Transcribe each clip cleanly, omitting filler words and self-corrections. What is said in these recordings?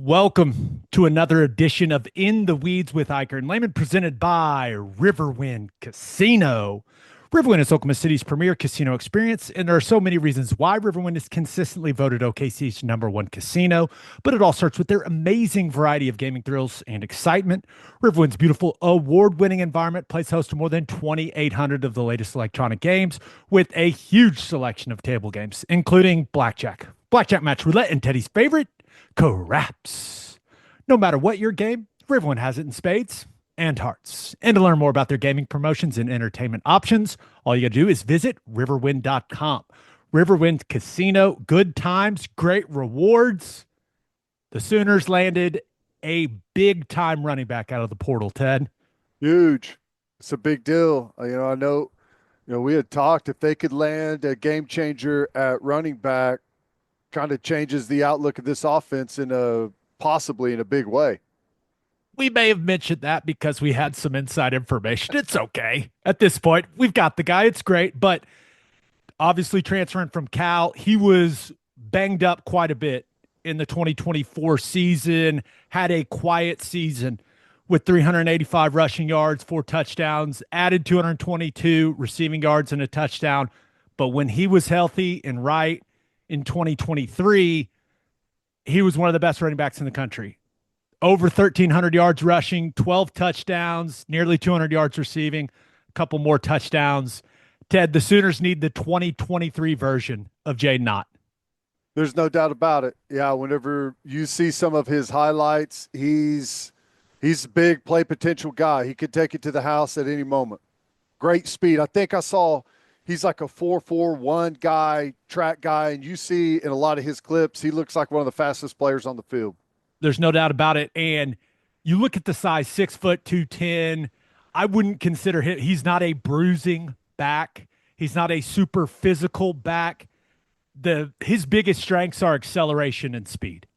Welcome to another edition of In the Weeds with Ikard and Lehman, presented by Riverwind Casino. Riverwind is Oklahoma City's premier casino experience, and there are so many reasons why Riverwind is consistently voted OKC's #1 casino, but it all starts with their amazing variety of gaming thrills and excitement. Riverwind's beautiful award-winning environment plays host to more than 2,800 of the latest electronic games, with a huge selection of table games, including blackjack match roulette, and Teddy's favorite, craps. No matter what your game, Riverwind has it in spades and hearts. And to learn more about their gaming promotions and entertainment options, all you got to do is visit riverwind.com. Riverwind Casino, good times, great rewards. The Sooners landed a big time running back out of the portal, Ted. Huge. It's a big deal. I know, we had talked if they could land a game changer at running back, kind of changes the outlook of this offense possibly in a big way. We may have mentioned that because we had some inside information. It's okay. At this point, we've got the guy. It's great. But obviously, transferring from Cal, he was banged up quite a bit in the 2024 season, had a quiet season with 385 rushing yards, 4 touchdowns, added 222 receiving yards and a touchdown. But when he was healthy and right in 2023, he was one of the best running backs in the country. Over 1,300 yards rushing, 12 touchdowns, nearly 200 yards receiving, a couple more touchdowns. Ted, the Sooners need the 2023 version of Jaydn Ott. There's no doubt about it. Yeah, whenever you see some of his highlights, he's a big play potential guy. He could take it to the house at any moment. Great speed. I think I saw he's like a 4.41 guy, track guy, and you see in a lot of his clips, he looks like one of the fastest players on the field. There's no doubt about it. And you look at the size, 6', 210. I wouldn't consider him. He's not a bruising back. He's not a super physical back. His biggest strengths are acceleration and speed.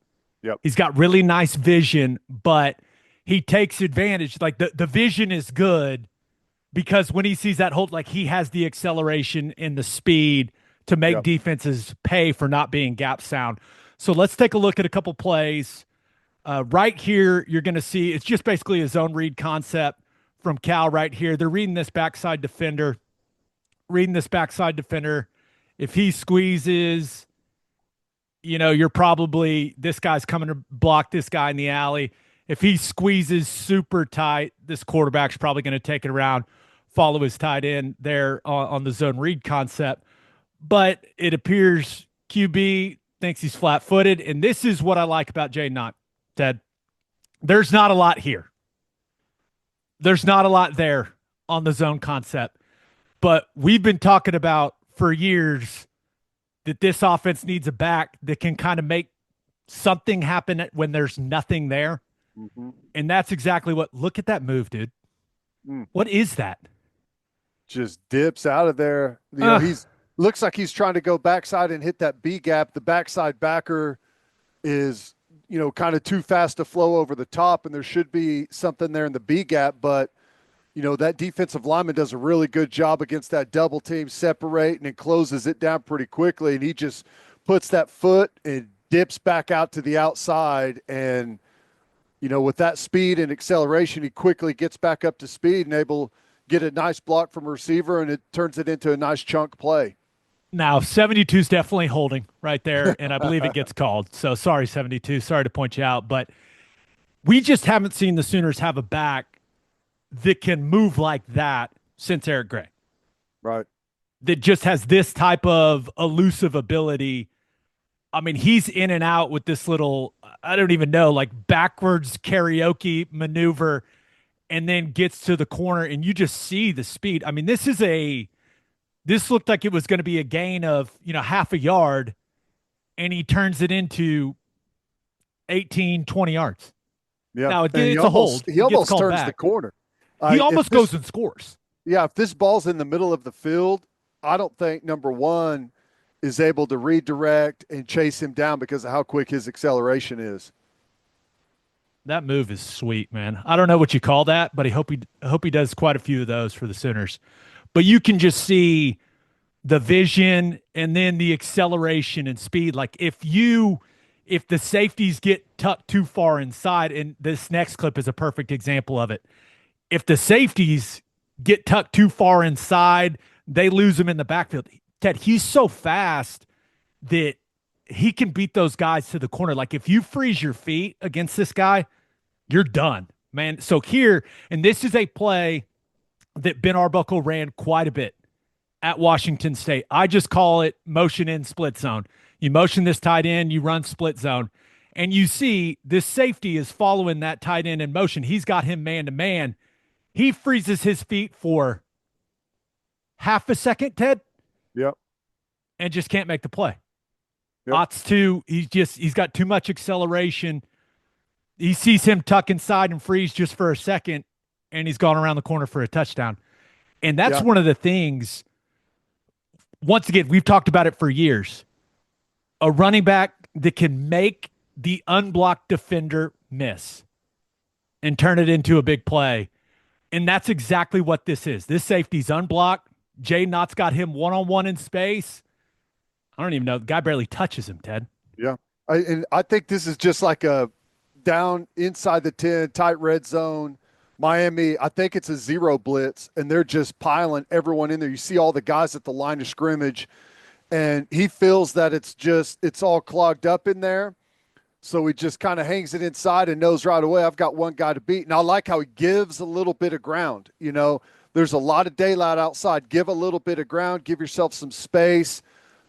Yep. He's got really nice vision, but he takes advantage. Like the vision is good because when he sees that hold, like he has the acceleration and the speed to make defenses pay for not being gap sound. So let's take a look at a couple plays. Right here, you're going to see it's just basically a zone read concept from Cal right here. They're reading this backside defender. If he squeezes, you're probably, this guy's coming to block this guy in the alley. If he squeezes super tight, this quarterback's probably going to take it around, follow his tight end there on the zone read concept. But it appears QB thinks he's flat-footed, and this is what I like about Jaydn Ott, Ted. There's not a lot here. There's not a lot there on the zone concept. But we've been talking about for years that this offense needs a back that can kind of make something happen when there's nothing there. Mm-hmm. And that's exactly look at that move, dude. What is that? Just dips out of there. He's looks like he's trying to go backside and hit that B gap. The backside backer is, kind of too fast to flow over the top, and there should be something there in the B gap, but that defensive lineman does a really good job against that double team, separating and closes it down pretty quickly. And he just puts that foot and dips back out to the outside. And, with that speed and acceleration, he quickly gets back up to speed and able to get a nice block from a receiver, and it turns it into a nice chunk play. Now, 72 is definitely holding right there, and I believe it gets called. So sorry, 72. Sorry to point you out, but we just haven't seen the Sooners have a back that can move like that since Eric Gray. Right. That just has this type of elusive ability. I mean, he's in and out with this little, I don't even know, like backwards karaoke maneuver, and then gets to the corner, and you just see the speed. I mean, this looked like it was going to be a gain of, half a yard, and he turns it into 18, 20 yards. Yeah. Now, it's a hold. He almost turns the corner. He almost goes and scores. Yeah, if this ball's in the middle of the field, I don't think number one is able to redirect and chase him down because of how quick his acceleration is. That move is sweet, man. I don't know what you call that, but I hope he does quite a few of those for the Sooners. But you can just see the vision and then the acceleration and speed. Like if you if the safeties get tucked too far inside, and this next clip is a perfect example of it. If the safeties get tucked too far inside, they lose him in the backfield. Ted, he's so fast that he can beat those guys to the corner. Like if you freeze your feet against this guy, you're done, man. So here, and this is a play that Ben Arbuckle ran quite a bit at Washington State. I just call it motion in split zone. You motion this tight end, you run split zone, and you see this safety is following that tight end in motion. He's got him man to man. He freezes his feet for half a second, Ted. Yep. And just can't make the play. Yep. Ott's too, he's got too much acceleration. He sees him tuck inside and freeze just for a second, and he's gone around the corner for a touchdown. And that's one of the things, once again, we've talked about it for years. A running back that can make the unblocked defender miss and turn it into a big play. And that's exactly what this is. This safety's unblocked. Jaydn Ott's got him one-on-one in space. I don't even know. The guy barely touches him, Ted. Yeah. I think this is just like a down inside the 10, tight red zone. Miami, I think it's a zero blitz, and they're just piling everyone in there. You see all the guys at the line of scrimmage, and he feels that it's all clogged up in there. So he just kind of hangs it inside and knows right away, I've got one guy to beat. And I like how he gives a little bit of ground. You know, there's a lot of daylight outside. Give a little bit of ground. Give yourself some space.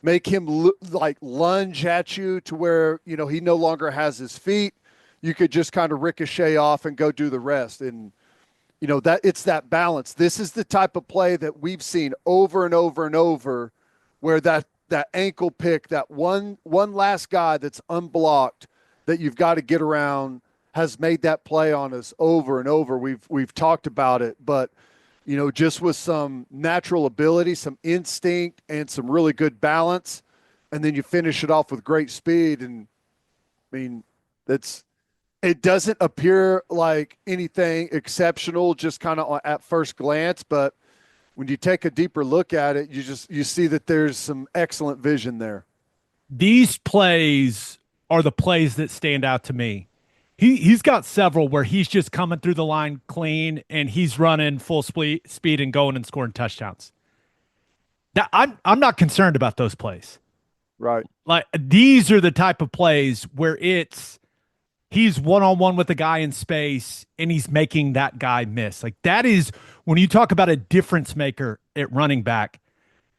Make him like lunge at you to where, you know, he no longer has his feet. You could just kind of ricochet off and go do the rest. And, you know, that it's that balance. This is the type of play that we've seen over and over and over, where that ankle pick, that one last guy that's unblocked that you've got to get around, has made that play on us over and over. We've talked about it, but, you know, just with some natural ability, some instinct, and some really good balance, and then you finish it off with great speed. And I mean, it doesn't appear like anything exceptional just kind of at first glance, but when you take a deeper look at it, you see that there's some excellent vision there. These plays are the plays that stand out to me. He's got several where he's just coming through the line clean and he's running full speed and going and scoring touchdowns. That I'm not concerned about those plays. Right. Like these are the type of plays where he's one-on-one with a guy in space and he's making that guy miss. Like that is when you talk about a difference maker at running back,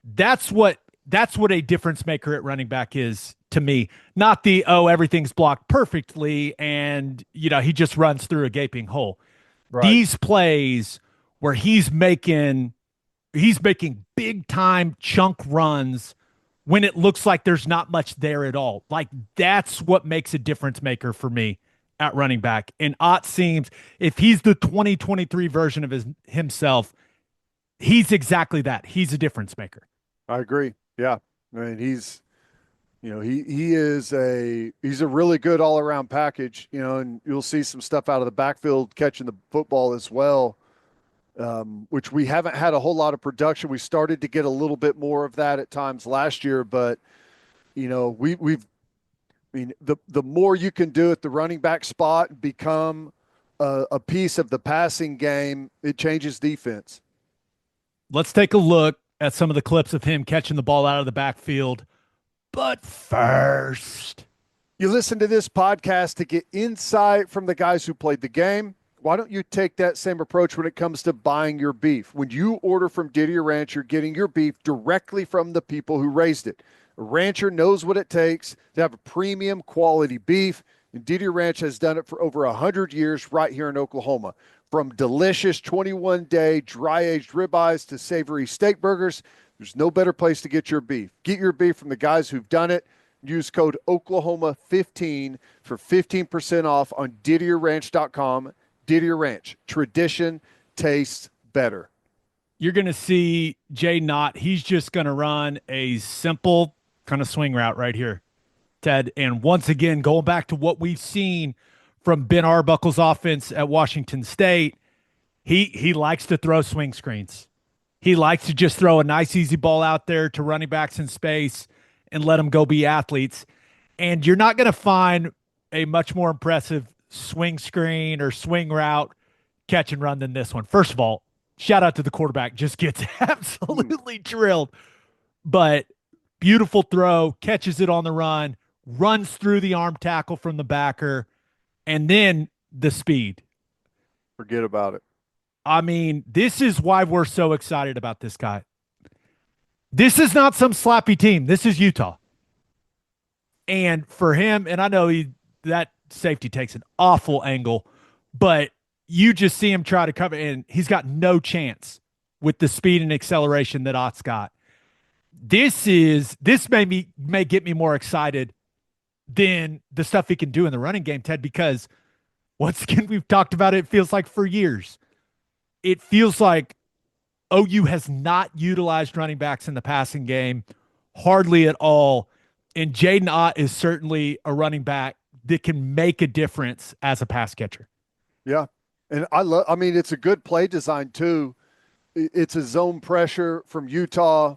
that's what a difference maker at running back is to me. Not the, everything's blocked perfectly and, you know, he just runs through a gaping hole. Right. These plays where he's making big time chunk runs when it looks like there's not much there at all. Like that's what makes a difference maker for me at running back. And Ott seems, if he's the 2023 version of himself, he's exactly that. He's a difference maker. I agree. Yeah. I mean, he's a really good all around package, you know, and you'll see some stuff out of the backfield catching the football as well. Which we haven't had a whole lot of production. We started to get a little bit more of that at times last year, but you know, the more you can do at the running back spot, become a piece of the passing game, it changes defense. Let's take a look at some of the clips of him catching the ball out of the backfield. But first, you listen to this podcast to get insight from the guys who played the game. Why don't you take that same approach when it comes to buying your beef? When you order from Didier Ranch, you're getting your beef directly from the people who raised it. A rancher knows what it takes to have a premium quality beef, and Didier Ranch has done it for over 100 years right here in Oklahoma. From delicious 21-day dry-aged ribeyes to savory steak burgers, there's no better place to get your beef. Get your beef from the guys who've done it. Use code Oklahoma15 for 15% off on DidierRanch.com. Didier Ranch. Tradition tastes better. You're going to see Jaydn Ott. He's just going to run a simple kind of swing route right here, Ted. And once again, going back to what we've seen from Ben Arbuckle's offense at Washington State, he likes to throw swing screens. He likes to just throw a nice, easy ball out there to running backs in space and let them go be athletes. And you're not going to find a much more impressive swing screen or swing route catch and run than this one. First of all, shout out to the quarterback, just gets absolutely drilled. But beautiful throw, catches it on the run, runs through the arm tackle from the backer, and then the speed. Forget about it. I mean, this is why we're so excited about this guy. This is not some sloppy team. This is Utah. And for him, and I know that safety takes an awful angle, but you just see him try to cover, and he's got no chance with the speed and acceleration that Ott's got. This may get me more excited than the stuff he can do in the running game, Ted, because once again, we've talked about it, it feels like for years. It feels like OU has not utilized running backs in the passing game hardly at all. And Jaydn Ott is certainly a running back that can make a difference as a pass catcher. Yeah. And I mean, it's a good play design too. It's a zone pressure from Utah,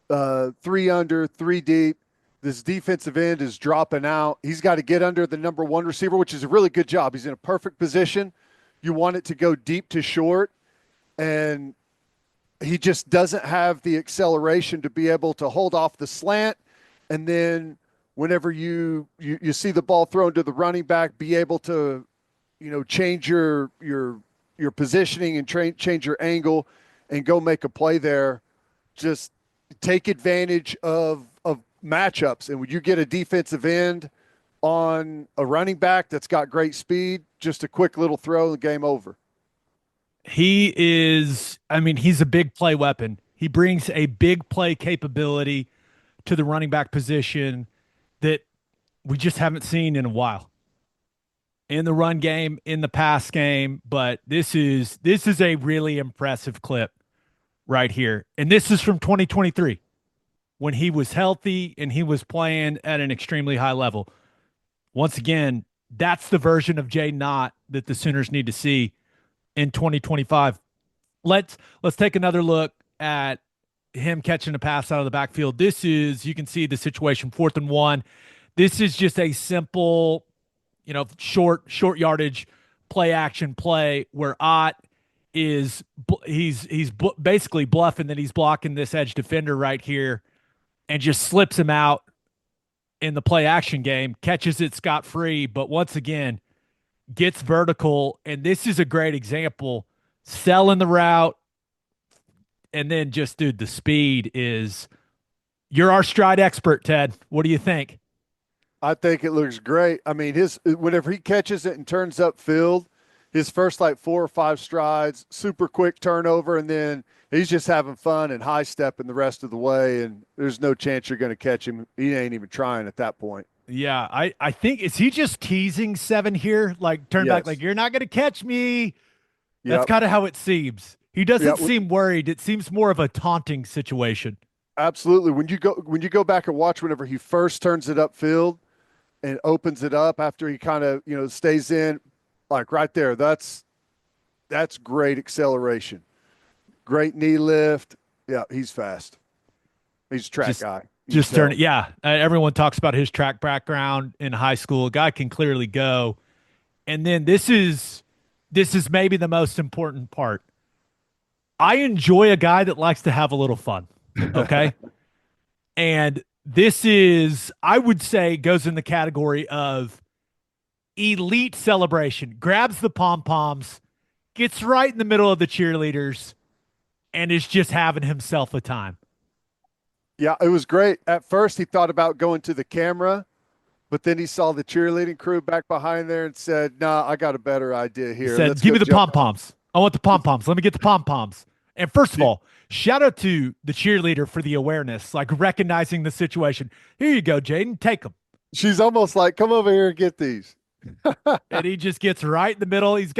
3 under, 3 deep. This defensive end is dropping out. He's got to get under the number 1 receiver, which is a really good job. He's in a perfect position. You want it to go deep to short, and he just doesn't have the acceleration to be able to hold off the slant. And then whenever you see the ball thrown to the running back, be able to, change your positioning and change your angle and go make a play there. Just take advantage of matchups. And when you get a defensive end on a running back that's got great speed, just a quick little throw and game over. He's a big play weapon. He brings a big play capability to the running back position that we just haven't seen in a while. In the run game, in the pass game, but this is a really impressive clip right here. And this is from 2023 when he was healthy and he was playing at an extremely high level. Once again, that's the version of Jaydn Ott that the Sooners need to see in 2025. Let's take another look at him catching a pass out of the backfield. This is, you can see the situation, 4th and 1. This is just a simple, short yardage play action play where Ott is basically bluffing that he's blocking this edge defender right here and just slips him out in the play action game, catches it scot-free, but once again, gets vertical. And this is a great example, selling the route. And then just, dude, the speed is, you're our stride expert, Ted. What do you think? I think it looks great. I mean, whenever he catches it and turns upfield, his first 4 or 5 strides, super quick turnover, and then he's just having fun and high stepping the rest of the way, and there's no chance you're going to catch him. He ain't even trying at that point. Yeah, I think, is he just teasing 7 here? Turn back, you're not going to catch me. That's kind of how it seems. He doesn't seem worried. It seems more of a taunting situation. Absolutely. When you go back and watch whenever he first turns it upfield and opens it up after he kind of, stays in, right there, that's great acceleration. Great knee lift. Yeah, he's fast. He's a track guy. Just turn it. Yeah. Everyone talks about his track background in high school. A guy can clearly go. And then this is maybe the most important part. I enjoy a guy that likes to have a little fun. Okay. And this is, I would say, goes in the category of elite celebration. Grabs the pom-poms, gets right in the middle of the cheerleaders, and is just having himself a time. Yeah, it was great. At first, he thought about going to the camera, but then he saw the cheerleading crew back behind there and said, "Nah, I got a better idea here." He said, "Give me the pom-poms. I want the pom-poms. Let me get the pom-poms." And first of all, shout out to the cheerleader for the awareness, recognizing the situation. Here you go, Jaydn, take them. She's almost like, "Come over here and get these." And he just gets right in the middle. He's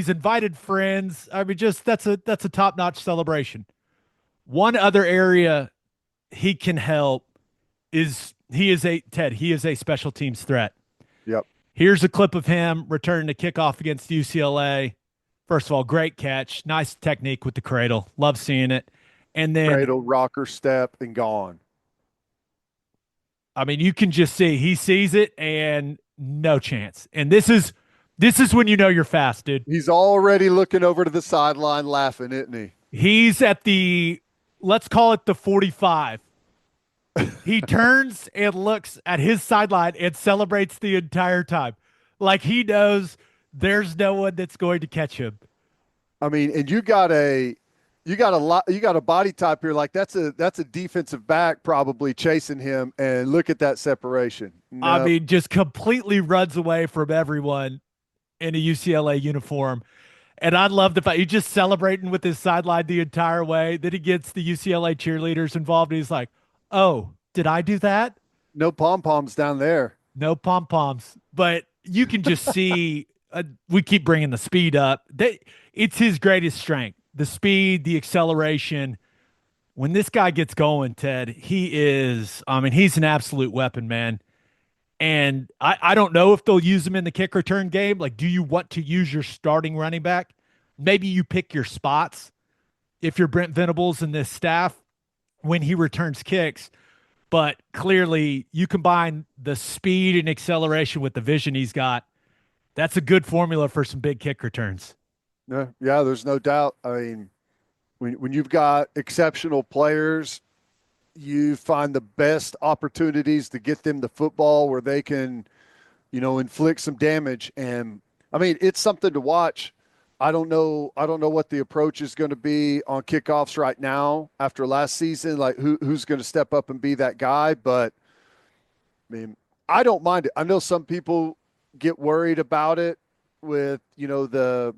invited friends. I mean, that's a top-notch celebration. One other area he can help is he is a special teams threat. Yep. Here's a clip of him returning to kickoff against UCLA. First of all, great catch. Nice technique with the cradle. Love seeing it. And then cradle, rocker, step, and gone. I mean, you can just see he sees it and no chance. And this is when you know you're fast, dude. He's already looking over to the sideline laughing, isn't he? He's at the, let's call it the 45. He turns and looks at his sideline and celebrates the entire time. Like he knows there's no one that's going to catch him. I mean, and you got a body type here like that's a defensive back probably chasing him, and look at that separation. I No, mean, just completely runs away from everyone in a UCLA uniform. And I love the fact he's just celebrating with his sideline the entire way. Then he gets the UCLA cheerleaders involved. And he's like, "Oh, did I do that? no pom poms down there. No pom poms." But you can just see we keep bringing the speed up. It's his greatest strength: the speed, the acceleration. When this guy gets going, Ted, he is. I mean, he's an absolute weapon, man. And I don't know if they'll use him in the kick return game. Like, do you want to use your starting running back? Maybe you pick your spots if you're Brent Venables and this staff when he returns kicks. But clearly, you combine the speed and acceleration with the vision he's got. That's a good formula for some big kick returns. Yeah, there's no doubt. I mean, when you've got exceptional players, you find the best opportunities to get them the football where they can, inflict some damage. And I mean, it's something to watch. I don't know what the approach is going to be on kickoffs right now after last season, like who's going to step up and be that guy, but I mean, I don't mind it. I know some people get worried about it with, the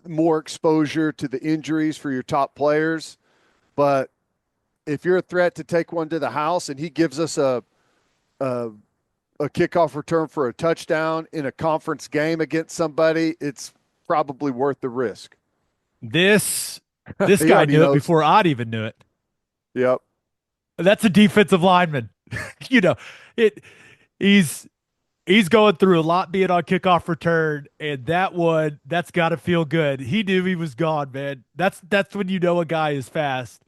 more exposure to the injuries for your top players, but if you're a threat to take one to the house and he gives us a kickoff return for a touchdown in a conference game against somebody, it's probably worth the risk. This this He guy already knew it knows. before I'd even knew it. Yep. That's a defensive lineman. you know, it he's he's going through a lot being on kickoff return, and that's got to feel good. He knew he was gone, man. That's when you know a guy is fast.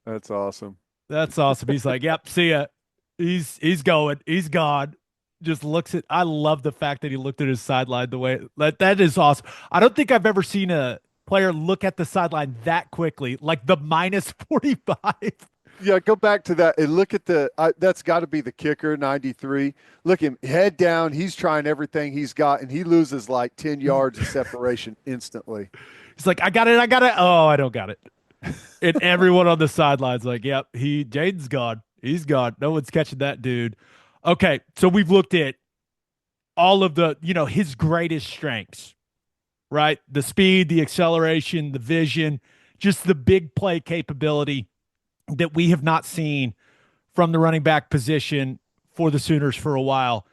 That's awesome. That's awesome. He's like, "Yep, see ya." He's going. He's gone. Just looks at. I love the fact that he looked at his sideline the way that is awesome. I don't think I've ever seen a player look at the sideline that quickly, like the minus 45. Yeah, go back to that and look at that's got to be the kicker, 93. Look him head down. He's trying everything he's got, and he loses like 10 yards of separation instantly. He's like, I got it. I got it. Oh, I don't got it. And everyone on the sidelines like, yep, Jaden's gone. He's gone. No one's catching that dude. Okay, so we've looked at all of his greatest strengths, right? The speed, the acceleration, the vision, just the big play capability that we have not seen from the running back position for the Sooners for a while.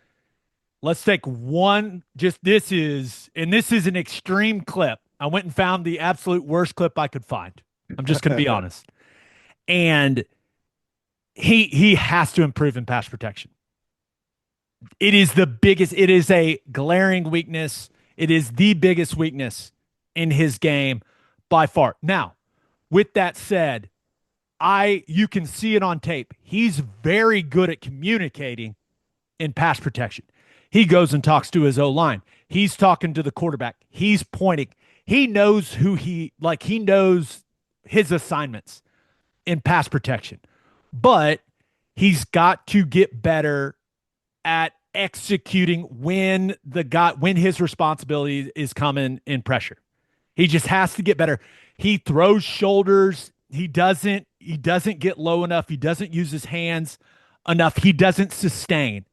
Let's take one. This is an extreme clip. I went and found the absolute worst clip I could find. I'm just going to be honest. And he has to improve in pass protection. It is a glaring weakness. It is the biggest weakness in his game by far. Now, with that said, you can see it on tape. He's very good at communicating in pass protection. He goes and talks to his O-line. He's talking to the quarterback. He's pointing. He knows he knows his assignments in pass protection. But he's got to get better at executing when his responsibility is coming in pressure. He just has to get better. He throws shoulders. He doesn't get low enough. He doesn't use his hands enough. He doesn't sustain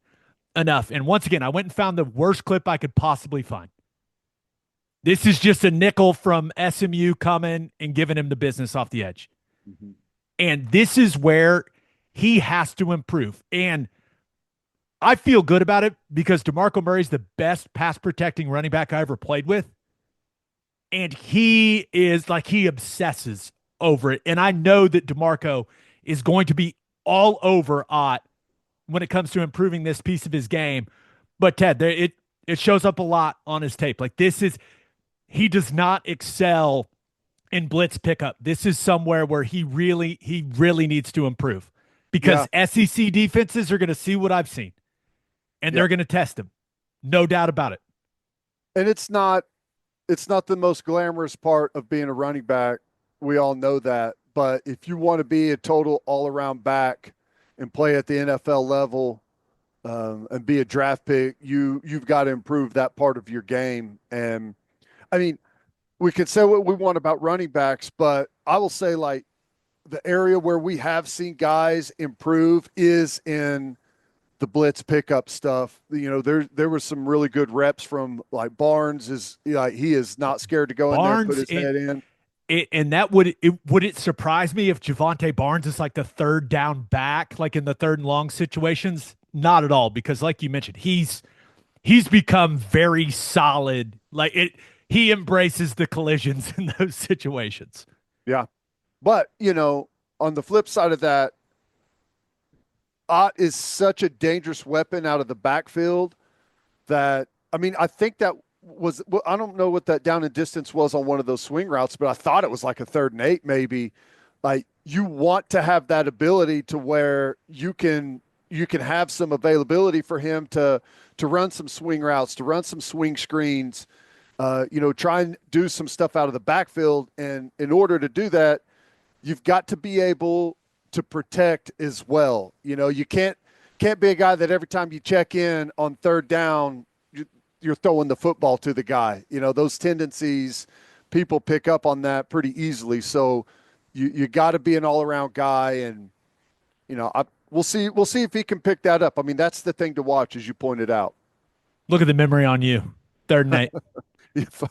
enough. And once again, I went and found the worst clip I could possibly find. This is just a nickel from SMU coming and giving him the business off the edge. Mm-hmm. And this is where he has to improve. And I feel good about it because DeMarco Murray's the best pass protecting running back I ever played with. And he obsesses over it. And I know that DeMarco is going to be all over Ott when it comes to improving this piece of his game. But Ted, it shows up a lot on his tape. Like he does not excel in blitz pickup. This is somewhere where he really needs to improve. because Yeah. SEC defenses are going to see what I've seen and Yeah. they're going to test him. No doubt about it. And it's not the most glamorous part of being a running back. We all know that. But if you want to be a total all around back and play at the NFL level, and be a draft pick, you've got to improve that part of your game. And I mean, we can say what we want about running backs, but I will say like the area where we have seen guys improve is in the blitz pickup stuff. There was some really good reps from like Barnes he is not scared to go in there and put Barnes his head in. and that would it surprise me if Javonte Barnes is like the third down back, like in the third and long situations? Not at all, because like you mentioned, he's become very solid. Like he embraces the collisions in those situations. Yeah. But, on the flip side of that, Ott is such a dangerous weapon out of the backfield that, I mean, I think that was, well, I don't know what that down and distance was on one of those swing routes, but I thought it was like a 3rd and 8, maybe. Like you want to have that ability to where you can have some availability for him to run some swing routes, to run some swing screens, try and do some stuff out of the backfield. And in order to do that, you've got to be able to protect as well. You can't be a guy that every time you check in on 3rd down, you're throwing the football to the guy. Those tendencies, people pick up on that pretty easily. So you got to be an all-around guy. And, we'll see if he can pick that up. I mean, that's the thing to watch, as you pointed out. Look at the memory on you. 3rd and 8.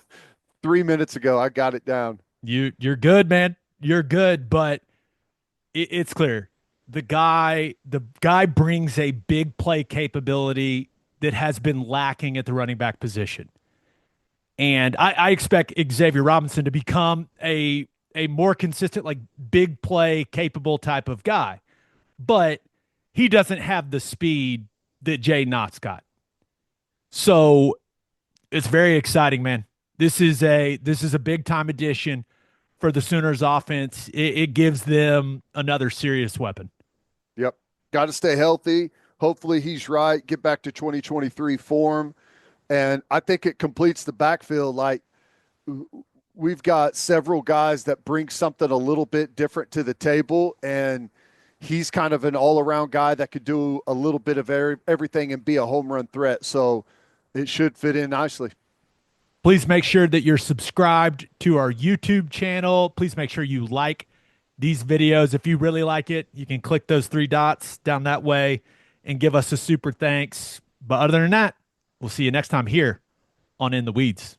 3 minutes ago, I got it down. You're good, man. You're good, but it's clear the guy brings a big play capability that has been lacking at the running back position. And I expect Xavier Robinson to become a more consistent, like big play capable type of guy. But he doesn't have the speed that Jaydn Ott's got. So it's very exciting, man. This is a big time addition for the Sooners offense. It gives them another serious weapon. Yep. Got to stay healthy. Hopefully he's right. Get back to 2023 form. And I think it completes the backfield. Like we've got several guys that bring something a little bit different to the table. And he's kind of an all-around guy that could do a little bit of everything and be a home run threat. So it should fit in nicely. Please make sure that you're subscribed to our YouTube channel. Please make sure you like these videos. If you really like it, you can click those 3 dots down that way and give us a super thanks. But other than that, we'll see you next time here on In the Weeds.